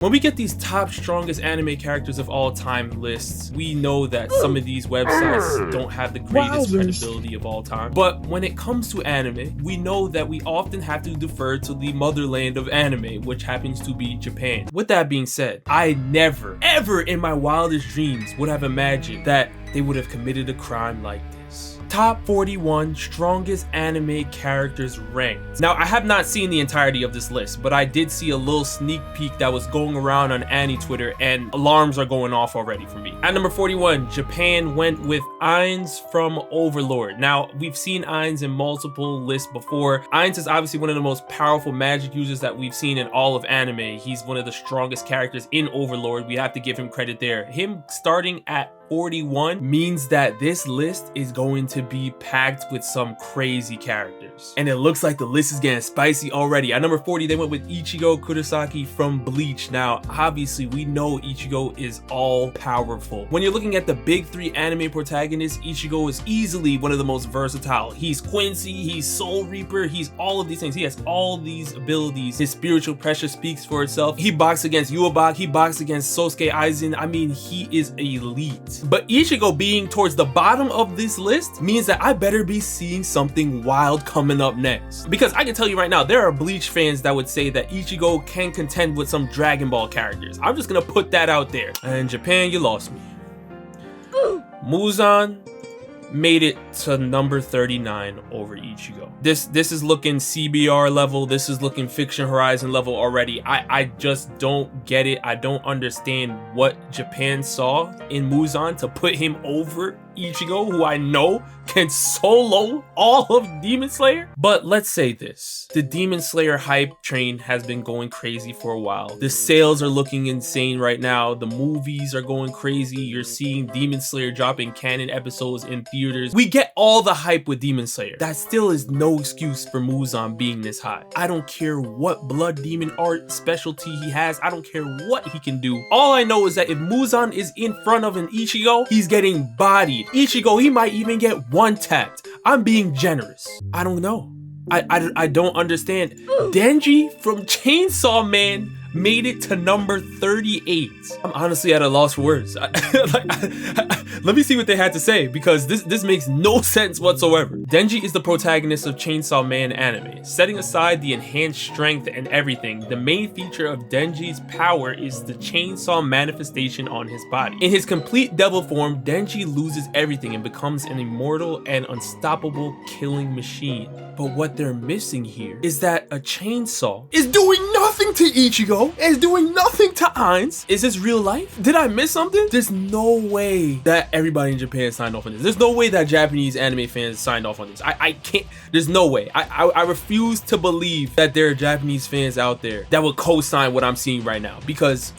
When we get these top strongest anime characters of all time lists, we know that some of these websites don't have the greatest credibility of all time. But when it comes to anime, we know that we often have to defer to the motherland of anime, which happens to be Japan. With that being said, I never, ever in my wildest dreams would have imagined that they would have committed a crime like this. Top 41 strongest anime characters ranked. Now, I have not seen the entirety of this list, but I did see a little sneak peek that was going around on Annie Twitter, and alarms are going off already for me. At number 41, Japan went with Ainz from Overlord. Now, we've seen Ainz in multiple lists before. Ainz is obviously one of the most powerful magic users that we've seen in all of anime. He's one of the strongest characters in Overlord. We have to give him credit there. Him starting at 41 means that this list is going to be packed with some crazy characters. And it looks like the list is getting spicy already. At number 40, they went with Ichigo Kurosaki from Bleach. Now, obviously, we know Ichigo is all powerful. When you're looking at the big three anime protagonists, Ichigo is easily one of the most versatile. He's Quincy, he's Soul Reaper, he's all of these things. He has all these abilities. His spiritual pressure speaks for itself. He boxed against Yhwach, he boxed against Sosuke Aizen. I mean, he is elite. But Ichigo being towards the bottom of this list means that I better be seeing something wild coming up next. Because I can tell you right now, there are Bleach fans that would say that Ichigo can contend with some Dragon Ball characters. I'm just gonna put that out there. And Japan, you lost me. Muzan made it to number 39 over Ichigo. This is looking CBR level. This is looking Fiction Horizon level already. I just don't get it. I don't understand what Japan saw in Muzan to put him over Ichigo, who I know can solo all of Demon Slayer. But let's say this, the Demon Slayer hype train has been going crazy for a while. The sales are looking insane right now. The movies are going crazy. You're seeing Demon Slayer dropping canon episodes in theaters. We get all the hype with Demon Slayer. That still is no excuse for Muzan being this high. I don't care what blood demon art specialty he has. I don't care what he can do. All I know is that if Muzan is in front of an Ichigo, he's getting bodied. Ichigo, he might even get one tapped. I'm being generous. I don't know. I don't understand. Denji from Chainsaw Man made it to number 38. I'm honestly at a loss for words. Let me see what they had to say, because this makes no sense whatsoever. Denji is the protagonist of Chainsaw Man anime. Setting aside the enhanced strength and everything, the main feature of Denji's power is the chainsaw manifestation on his body. In his complete devil form, Denji loses everything and becomes an immortal and unstoppable killing machine. But what they're missing here is that a chainsaw is doing nothing to Ichigo, is doing nothing to Ainz. Is this real life? Did I miss something? There's no way that everybody in Japan signed off on this. There's no way that Japanese anime fans signed off on this. I can't, there's no way. I refuse to believe that there are Japanese fans out there that would co-sign what I'm seeing right now, because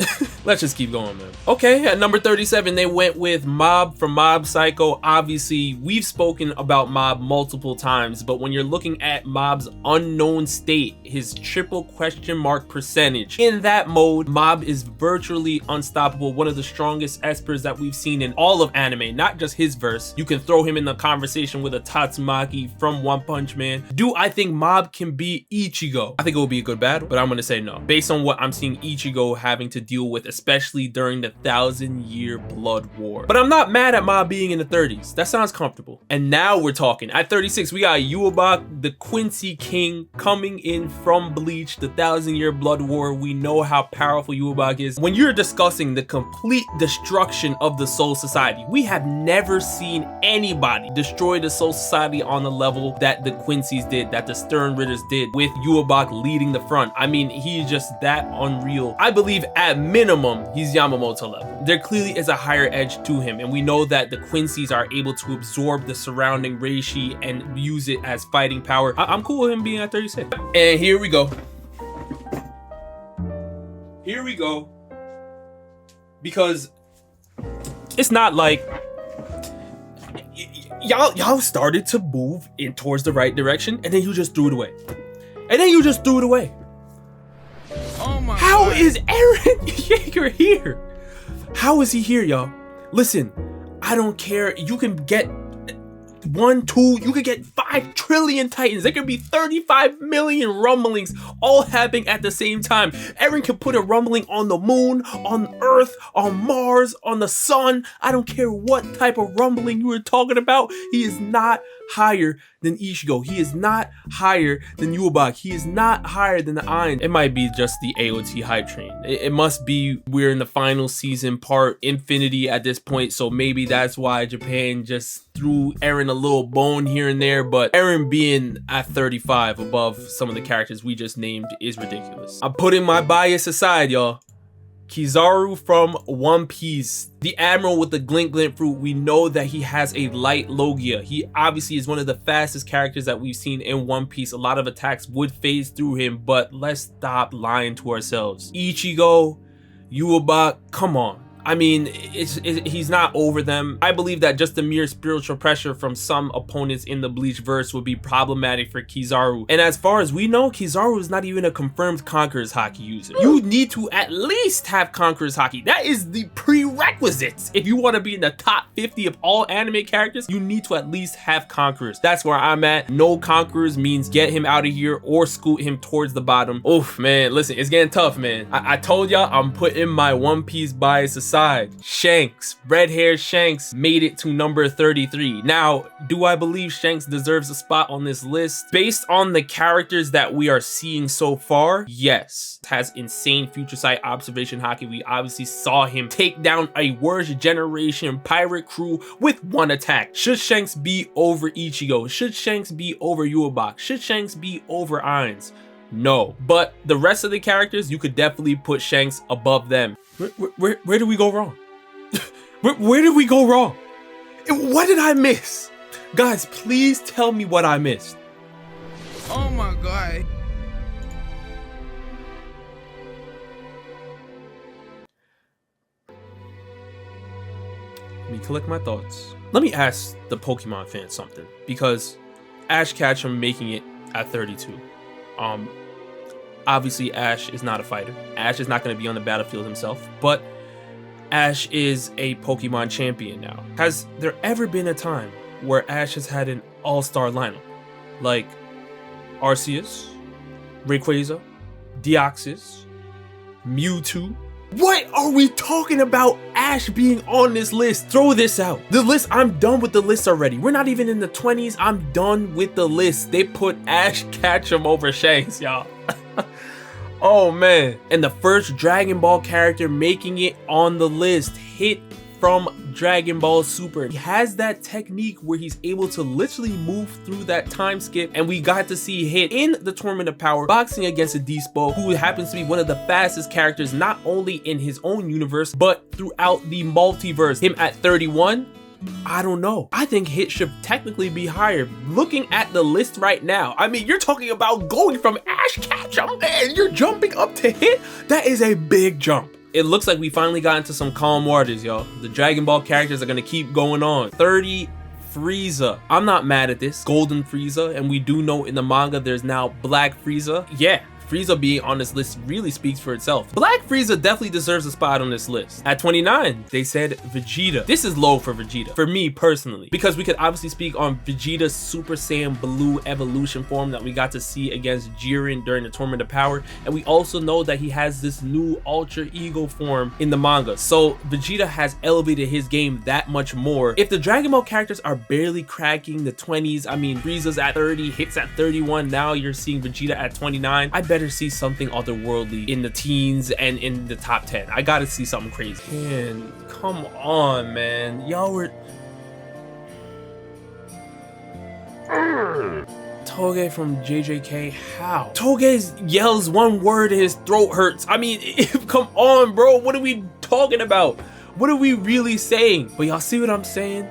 let's just keep going, man. Okay, at number 37, they went with Mob from Mob Psycho. Obviously, we've spoken about Mob multiple times, but when you're looking at Mob's unknown state, his triple question mark percentage, in that mode, Mob is virtually unstoppable, one of the strongest espers that we've seen in all of anime, not just his verse. You can throw him in the conversation with a Tatsumaki from One Punch Man. Do I think Mob can beat Ichigo? I think it will be a good battle, but I'm gonna say no, based on what I'm seeing Ichigo having to deal with, especially during the 1,000-year blood war. But I'm not mad at Mob being in the 30s. That sounds comfortable. And now we're talking. At 36, we got Yhwach, the Quincy King, coming in from Bleach, the 1,000-year blood war. We know how powerful Yhwach is. When you're discussing the complete destruction of the Soul Society, we have never seen anybody destroy the Soul Society on the level that the Quincy's did, that the Stern Ritters did, with Yhwach leading the front. I mean, he's just that unreal. I believe at minimum, he's Yamamoto level. There clearly is a higher edge to him, and we know that the Quincy's are able to absorb the surrounding reishi and use it as fighting power. I'm cool with him being at 36. And here we go. Here we go. Because it's not like y'all started to move in towards the right direction, and then you just threw it away. Oh my How God. Is Eren Yeager here? How is he here, y'all? Listen, I don't care. You can get 1, 2, you could get 5 trillion titans. There could be 35 million rumblings all happening at the same time. Eren can put a rumbling on the moon, on Earth, on Mars, on the sun. I don't care what type of rumbling you were talking about. He is not higher than Ichigo. He is not higher than Yhwach. He is not higher than the Ein. It might be just the AOT hype train. It must be we're in the final season part infinity at this point, so maybe that's why Japan just threw Eren a little bone here and there. But Eren being at 35 above some of the characters we just named is ridiculous. I'm putting my bias aside, y'all. Kizaru from One Piece, the admiral with the glint fruit. We know that he has a light logia. He obviously is one of the fastest characters that we've seen in One Piece. A lot of attacks would phase through him, but let's stop lying to ourselves. Ichigo, Yhwach, come on. I mean, he's not over them. I believe that just the mere spiritual pressure from some opponents in the Bleach verse would be problematic for Kizaru. And as far as we know, Kizaru is not even a confirmed Conqueror's Haki user. You need to at least have Conqueror's Haki. That is the prerequisites. If you want to be in the top 50 of all anime characters, you need to at least have Conquerors. That's where I'm at. No Conquerors means get him out of here or scoot him towards the bottom. Oof, man, listen, it's getting tough, man. I told y'all I'm putting my One Piece bias aside. Shanks, red hair Shanks made it to number 33. Now, do I believe Shanks deserves a spot on this list? Based on the characters that we are seeing so far, yes. Has insane future sight observation haki. We obviously saw him take down a worst generation pirate crew with one attack. Should Shanks be over Ichigo? Should Shanks be over Yhwach? Should Shanks be over Ainz? No, but the rest of the characters, you could definitely put Shanks above them. Where did we go wrong? where did we go wrong? What did I miss? Guys, please tell me what I missed. Oh my god. Let me collect my thoughts. Let me ask the Pokemon fans something, because Ash Ketchum making it at 32. Obviously Ash is not a fighter. Ash is not going to be on the battlefield himself, but Ash is a Pokemon champion now. Has there ever been a time where Ash has had an all-star lineup? Like Arceus, Rayquaza, Deoxys, Mewtwo? What are we talking about Ash being on this list? Throw this out. The list, I'm done with the list already. We're not even in the 20s. I'm done with the list. They put Ash Ketchum over Shanks, y'all. Oh man. And the first Dragon Ball character making it on the list, Hit from Dragon Ball Super. He has that technique where he's able to literally move through that time skip, and we got to see Hit in the Tournament of Power boxing against a Dispo, who happens to be one of the fastest characters not only in his own universe but throughout the multiverse. Him at 31, I don't know. I think Hit should technically be higher. Looking at the list right now, I mean, you're talking about going from Ash Ketchum and you're jumping up to Hit. That is a big jump. It looks like we finally got into some calm waters, y'all. The Dragon Ball characters are gonna keep going on. 30, Frieza. I'm not mad at this. Golden Frieza, and we do know in the manga there's now Black Frieza. Yeah, Frieza being on this list really speaks for itself. Black Frieza definitely deserves a spot on this list. At 29, they said Vegeta. This is low for Vegeta, for me personally, because we could obviously speak on Vegeta's Super Saiyan Blue evolution form that we got to see against Jiren during the Tournament of Power, and we also know that he has this new alter ego form in the manga. So Vegeta has elevated his game that much more. If the Dragon Ball characters are barely cracking the 20s, I mean, Frieza's at 30, Hit's at 31, now you're seeing Vegeta at 29. I better see something otherworldly in the teens and in the top 10. I gotta see something crazy. Man, come on, man. Y'all were... Toge from JJK, how? Toge yells one word and his throat hurts. I mean, come on, bro. What are we talking about? What are we really saying? But y'all see what I'm saying?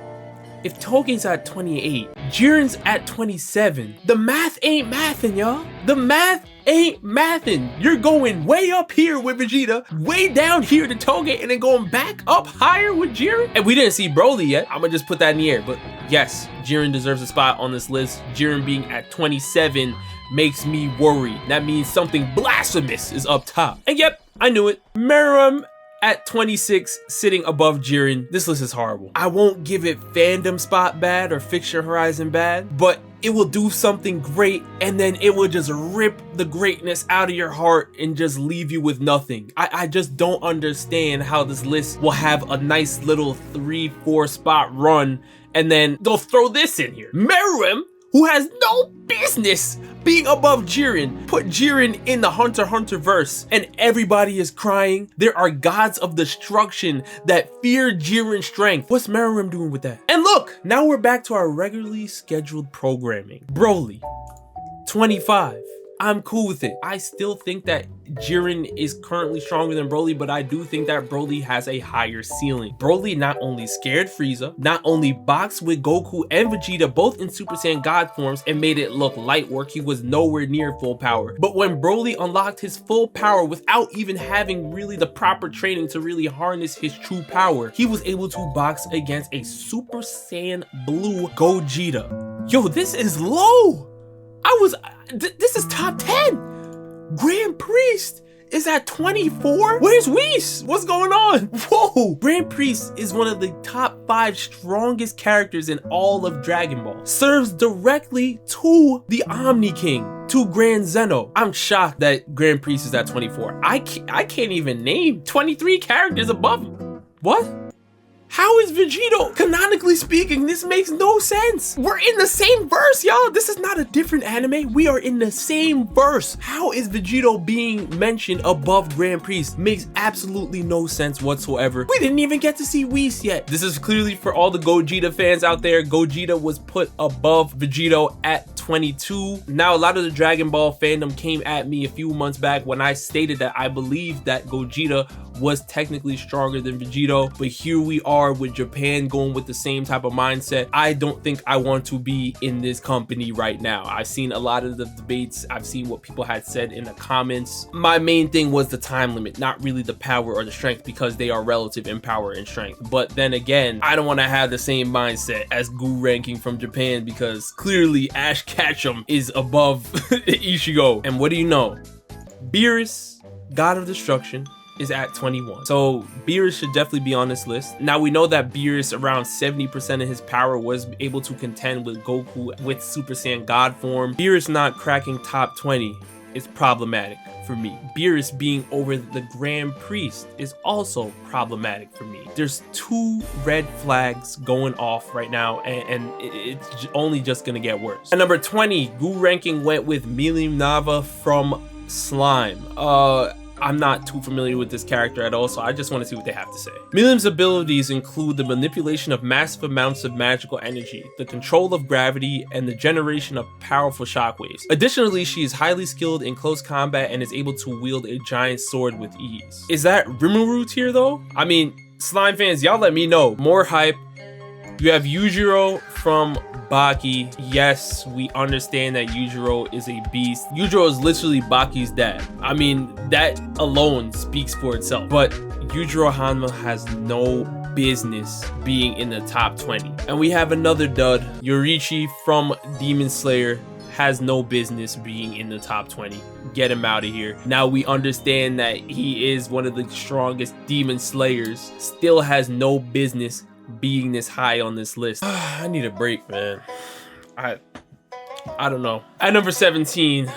If Toge's at 28, Jiren's at 27, the math ain't mathin', y'all. The math ain't mathin'. You're going way up here with Vegeta, way down here to Toge, and then going back up higher with Jiren. And we didn't see Broly yet. I'm gonna just put that in the air. But yes, Jiren deserves a spot on this list. Jiren being at 27 makes me worried. That means something blasphemous is up top. And yep, I knew it. Meruem At 26, sitting above Jiren, this list is horrible. I won't give it fandom spot bad or fiction horizon bad, but it will do something great and then it will just rip the greatness out of your heart and just leave you with nothing. I just don't understand how this list will have a nice little 3-4 spot run and then they'll throw this in here. Meruem, who has no business being above Jiren, put Jiren in the Hunter x Hunter verse and everybody is crying. There are gods of destruction that fear Jiren's strength. What's Meruem doing with that? And look, now we're back to our regularly scheduled programming. Broly, 25. I'm cool with it. I still think that Jiren is currently stronger than Broly, but I do think that Broly has a higher ceiling. Broly not only scared Frieza, not only boxed with Goku and Vegeta both in Super Saiyan God forms and made it look light work, he was nowhere near full power. But when Broly unlocked his full power without even having really the proper training to really harness his true power, he was able to box against a Super Saiyan Blue Gogeta. Yo, this is low. This is top 10. Grand Priest is at 24. Where's Whis? What's going on? Whoa! Grand Priest is one of the top 5 strongest characters in all of Dragon Ball. Serves directly to the Omni King, to Grand Zeno. I'm shocked that Grand Priest is at 24. I can't even name 23 characters above him. What? How is Vegito? Canonically speaking, this makes no sense. We're in the same verse, y'all. This is not a different anime. We are in the same verse. How is Vegito being mentioned above Grand Priest? Makes absolutely no sense whatsoever. We didn't even get to see Whis yet. This is clearly for all the Gogeta fans out there. Gogeta was put above Vegito at 22. Now, a lot of the Dragon Ball fandom came at me a few months back when I stated that I believed that Gogeta was technically stronger than Vegito, but here we are with Japan going with the same type of mindset. I don't think I want to be in this company right now. I've seen a lot of the debates. I've seen what people had said in the comments. My main thing was the time limit, not really the power or the strength, because they are relative in power and strength. But then again, I don't want to have the same mindset as Gu ranking from Japan, because clearly Ash Ketchum is above Ichigo. And what do you know? Beerus, God of Destruction, is at 21. So Beerus should definitely be on this list. Now we know that Beerus, around 70% of his power, was able to contend with Goku with Super Saiyan God form. Beerus not cracking top 20 is problematic for me. Beerus being over the Grand Priest is also problematic for me. There's 2 red flags going off right now, and it's only just gonna get worse. At number 20, Gu ranking went with Milim Nava from Slime. I'm not too familiar with this character at all, so I just want to see what they have to say. Milim's abilities include the manipulation of massive amounts of magical energy, the control of gravity, and the generation of powerful shockwaves. Additionally, she is highly skilled in close combat and is able to wield a giant sword with ease. Is that Rimuru tier though? I mean, Slime fans, y'all let me know. More hype. You have Yujiro from Baki. Yes, we understand that Yujiro is a beast. Yujiro is literally Baki's dad. I mean, that alone speaks for itself. But Yujiro Hanma has no business being in the top 20. And we have another dud. Yoriichi from Demon Slayer has no business being in the top 20. Get him out of here. Now we understand that he is one of the strongest Demon Slayers. Still has no business being this high on this list. I need a break, man. I don't know. At number 17,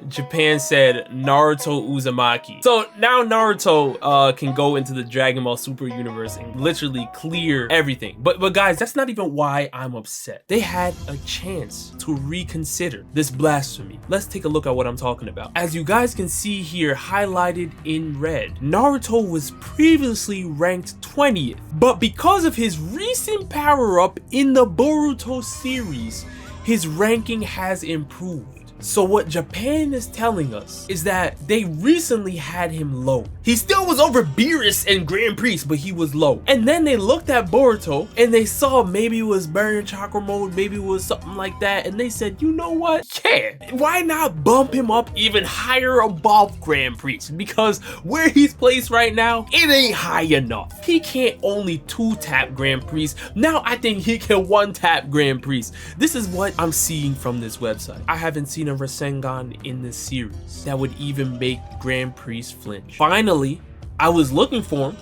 Japan said Naruto Uzumaki. So now Naruto can go into the Dragon Ball Super universe and literally clear everything. But guys, that's not even why I'm upset. They had a chance to reconsider this blasphemy. Let's take a look at what I'm talking about. As you guys can see here, highlighted in red, Naruto was previously ranked 20th, but because of his recent power up in the Boruto series, his ranking has improved. So what Japan is telling us is that they recently had him low. He still was over Beerus and Grand Priest, but he was low. And then they looked at Boruto and they saw maybe it was Burning Chakra Mode, maybe it was something like that. And they said, you know what? Yeah, why not bump him up even higher above Grand Priest? Because where he's placed right now, it ain't high enough. He can't only 2-tap Grand Priest. Now I think he can 1-tap Grand Priest. This is what I'm seeing from this website. I haven't seen a Rasengan in this series that would even make Grand Priest flinch. Finally, I was looking for him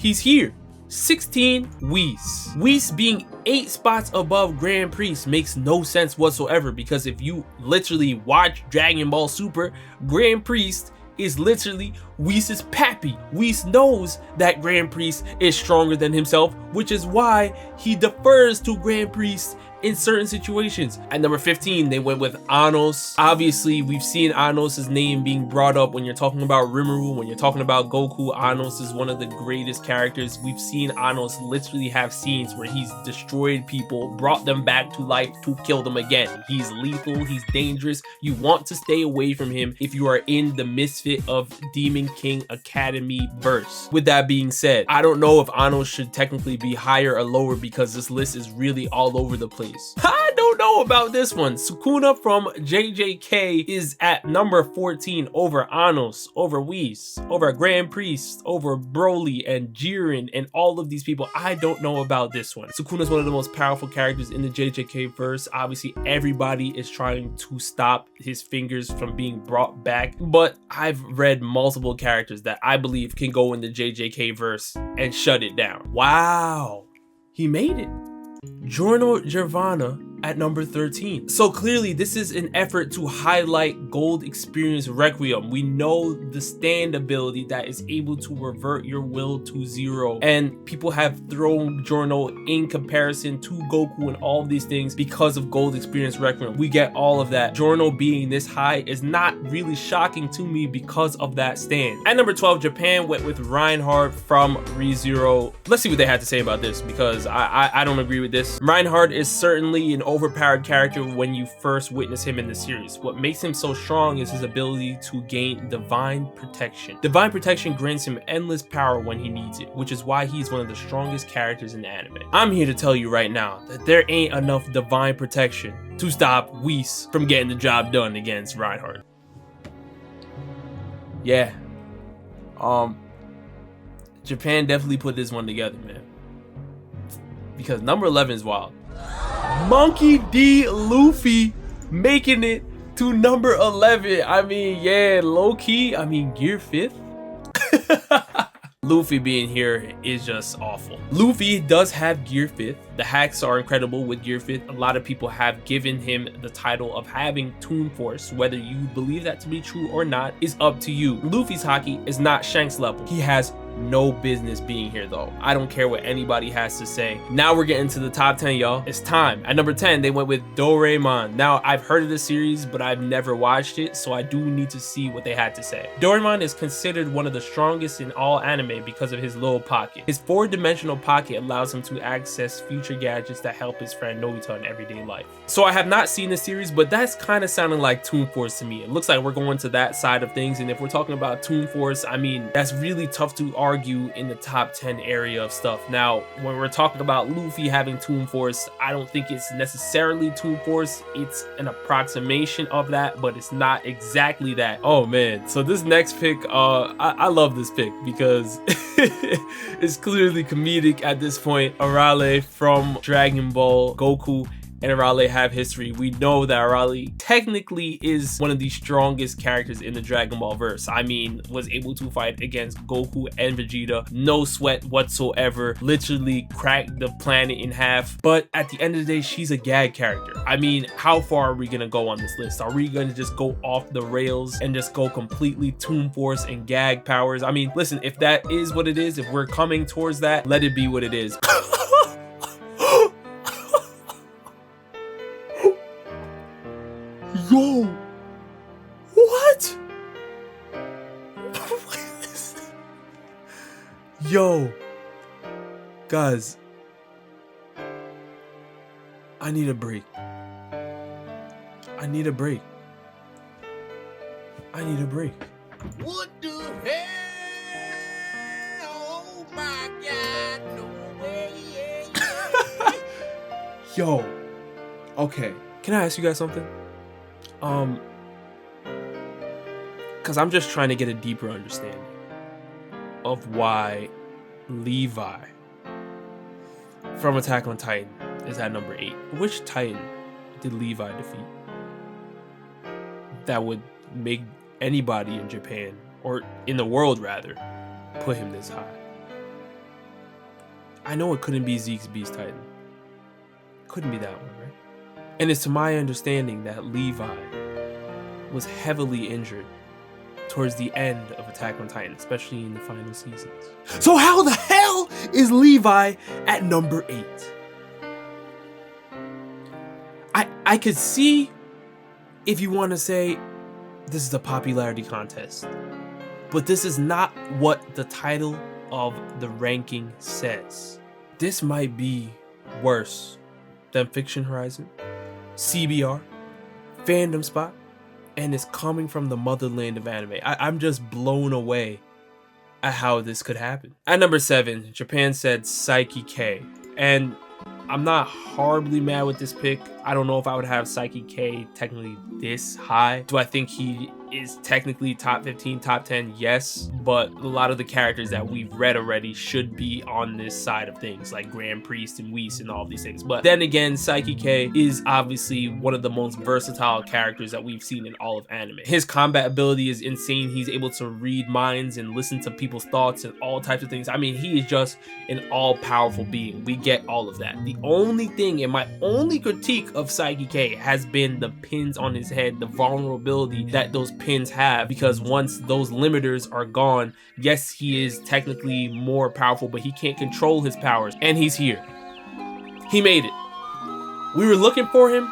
he's here. 16, Whis. Whis being 8 spots above Grand Priest makes no sense whatsoever, because if you literally watch Dragon Ball Super, Grand Priest is literally Whis' pappy. Whis knows that Grand Priest is stronger than himself, which is why he defers to Grand Priest in certain situations. At number 15, they went with Anos. Obviously, we've seen Anos' name being brought up when you're talking about Rimuru, when you're talking about Goku. Anos is one of the greatest characters. We've seen Anos literally have scenes where he's destroyed people, brought them back to life to kill them again. He's lethal, he's dangerous. You want to stay away from him if you are in the Misfit of Demon King Academy verse. With that being said, I don't know if Anos should technically be higher or lower, because this list is really all over the place. I don't know about this one. Sukuna from JJK is at number 14 over Anos, over Whis, over Grand Priest, over Broly and Jiren and all of these people. I don't know about this one. Sukuna is one of the most powerful characters in the JJK verse. Obviously, everybody is trying to stop his fingers from being brought back, but I've read multiple characters that I believe can go in the JJK verse and shut it down. Wow, he made it. Giovanna at number 13. So clearly this is an effort to highlight Gold Experience Requiem. We know the stand ability that is able to revert your will to 0, and people have thrown Giorno in comparison to Goku and all of these things because of Gold Experience Requiem. We get all of that. Giorno being this high is not really shocking to me because of that stand. At number 12, Japan went with Reinhard from ReZero. Let's see what they had to say about this, because I don't agree with this. Reinhard is certainly an overpowered character when you first witness him in the series. What makes him so strong is his ability to gain Divine Protection. Divine Protection grants him endless power when he needs it, which is why he's one of the strongest characters in the anime. I'm here to tell you right now that there ain't enough Divine Protection to stop Whis from getting the job done against Reinhardt. Yeah. Japan definitely put this one together, man. Because number 11 is wild. Monkey D. Luffy making it to number 11. I mean, yeah, low-key, I mean, gear 5th. Luffy being here is just awful. Luffy does have gear 5th. The hacks are incredible with gear 5th. A lot of people have given him the title of having Toon Force. Whether you believe that to be true or not is up to you. Luffy's haki is not Shanks level. He has no business being here though. I don't care what anybody has to say. Now we're getting to the top 10, y'all. It's time. At number 10, they went with Doraemon. Now, I've heard of the series, but I've never watched it, so I do need to see what they had to say. Doraemon is considered one of the strongest in all anime because of his little pocket. His 4-dimensional pocket allows him to access future gadgets that help his friend Nobita in everyday life. So I have not seen the series, but that's kind of sounding like Toon Force to me. It looks like we're going to that side of things, and if we're talking about Toon Force, I mean, that's really tough to argue in the top 10 area of stuff. Now, when we're talking about Luffy having Toon Force, I don't think it's necessarily Toon Force. It's an approximation of that, but it's not exactly that. Oh man, so this next pick, I love this pick because it's clearly comedic at this point. Arale from Dragon Ball, Goku and Arale have history. We know that Arale technically is one of the strongest characters in the Dragon Ball verse. I mean, was able to fight against Goku and Vegeta, no sweat whatsoever, literally cracked the planet in half. But at the end of the day, she's a gag character. I mean, how far are we gonna go on this list? Are we gonna just go off the rails and just go completely Toon Force and gag powers? I mean, listen, if that is what it is, if we're coming towards that, let it be what it is. Yo, what? Yo, guys, I need a break. I need a break. I need a break. What the hell? Oh my God, no way. Yo, okay, can I ask you guys something? Because I'm just trying to get a deeper understanding of why Levi from Attack on Titan is at number 8. Which Titan did Levi defeat that would make anybody in Japan, or in the world rather, put him this high? I know it couldn't be Zeke's Beast Titan. Couldn't be that one, right? And it's to my understanding that Levi was heavily injured towards the end of Attack on Titan, especially in the final seasons. So how the hell is Levi at number 8? I could see if you want to say this is a popularity contest, but this is not what the title of the ranking says. This might be worse than Fiction Horizon, CBR, Fandom Spot, and it's coming from the motherland of anime. I'm just blown away at how this could happen. At number 7, Japan said Saiki K, and I'm not horribly mad with this pick. I don't know if I would have Saiki K technically this high. Do I think he is technically top 15, top 10? Yes, but a lot of the characters that we've read already should be on this side of things, like Grand Priest and Whis and all of these things. But then again, Saiki K is obviously one of the most versatile characters that we've seen in all of anime. His combat ability is insane. He's able to read minds and listen to people's thoughts and all types of things. I mean, he is just an all-powerful being. We get all of that. The only thing, and my only critique of Saiki K has been the pins on his head, the vulnerability that those pins have, because once those limiters are gone, yes, he is technically more powerful, but he can't control his powers, and he's here. He made it. We were looking for him,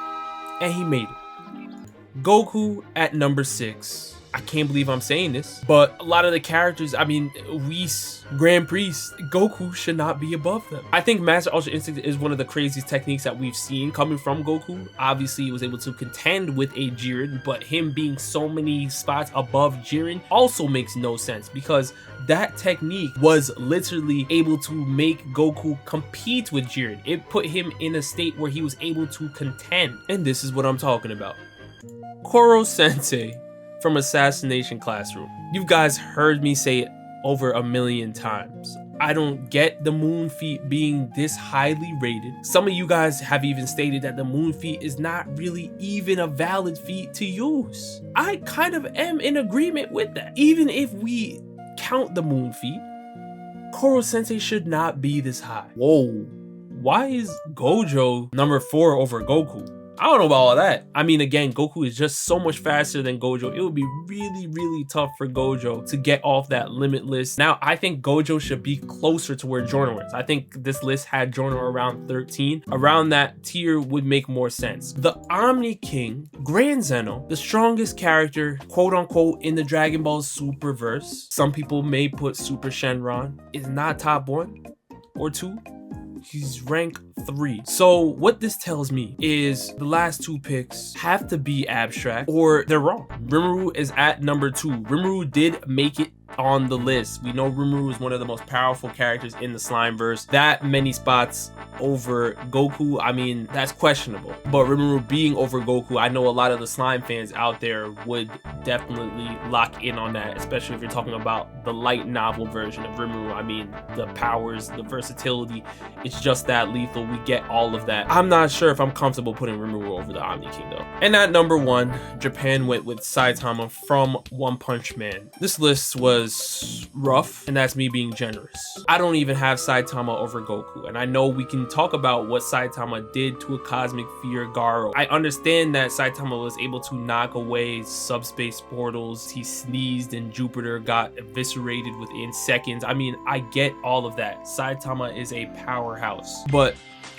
and he made it. Goku at number 6. I can't believe I'm saying this, but a lot of the characters, I mean, Whis, Grand Priest, Goku should not be above them. I think Master Ultra Instinct is one of the craziest techniques that we've seen coming from Goku. Obviously, he was able to contend with a Jiren, but him being so many spots above Jiren also makes no sense, because that technique was literally able to make Goku compete with Jiren. It put him in a state where he was able to contend, and this is what I'm talking about. Koro Sensei from Assassination Classroom. You guys heard me say it over a million times. I don't get the moon feet being this highly rated. Some of you guys have even stated that the moon feet is not really even a valid feat to use. I kind of am in agreement with that. Even if we count the moon feet, Koro Sensei should not be this high. Whoa, why is Gojo number 4 over Goku? I don't know about all that. I mean, again, Goku is just so much faster than Gojo. It would be really, really tough for Gojo to get off that limit list. Now, I think Gojo should be closer to where Giorno is. I think this list had Giorno around 13. Around that tier would make more sense. The Omni King, Grand Zeno, the strongest character, quote unquote, in the Dragon Ball Superverse. Some people may put Super Shenron, is not top 1 or 2. He's rank 3. So what this tells me is the last 2 picks have to be abstract or they're wrong. Rimuru is at number 2. Rimuru did make it on the list. We know Rimuru is one of the most powerful characters in the Slimeverse. That many spots over Goku, I mean, that's questionable. But Rimuru being over Goku, I know a lot of the Slime fans out there would definitely lock in on that, especially if you're talking about the light novel version of Rimuru. I mean, the powers, the versatility, it's just that lethal. We get all of that. I'm not sure if I'm comfortable putting Rimuru over the Omni King though. And at number 1, Japan went with Saitama from One Punch Man. This list was rough, and that's me being generous. I don't even have Saitama over Goku, and I know we can talk about what Saitama did to a Cosmic Fear Garo. I understand that Saitama was able to knock away subspace portals. He sneezed and Jupiter got eviscerated within seconds. I mean, I get all of that. Saitama is a powerhouse, but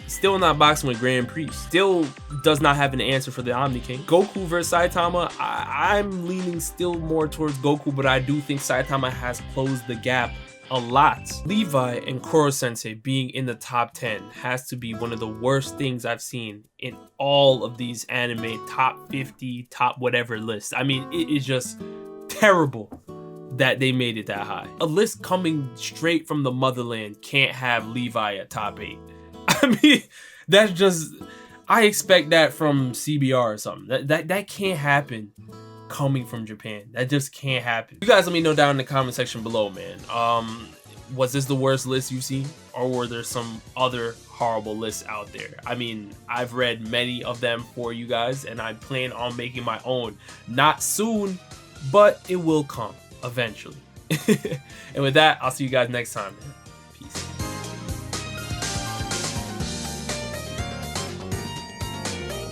still not boxing with Grand Priest. Still does not have an answer for the Omni King. Goku versus Saitama, I'm leaning still more towards Goku, but I do think Saitama has closed the gap a lot. Levi and Koro Sensei being in the top 10 has to be one of the worst things I've seen in all of these anime top 50, top whatever lists. I mean, it is just terrible that they made it that high. A list coming straight from the motherland can't have Levi at top 8. I mean, that's just, I expect that from CBR or something. That can't happen coming from Japan. That just can't happen. You guys let me know down in the comment section below, man. Was this the worst list you've seen? Or were there some other horrible lists out there? I mean, I've read many of them for you guys, and I plan on making my own. Not soon, but it will come eventually. And with that, I'll see you guys next time, man.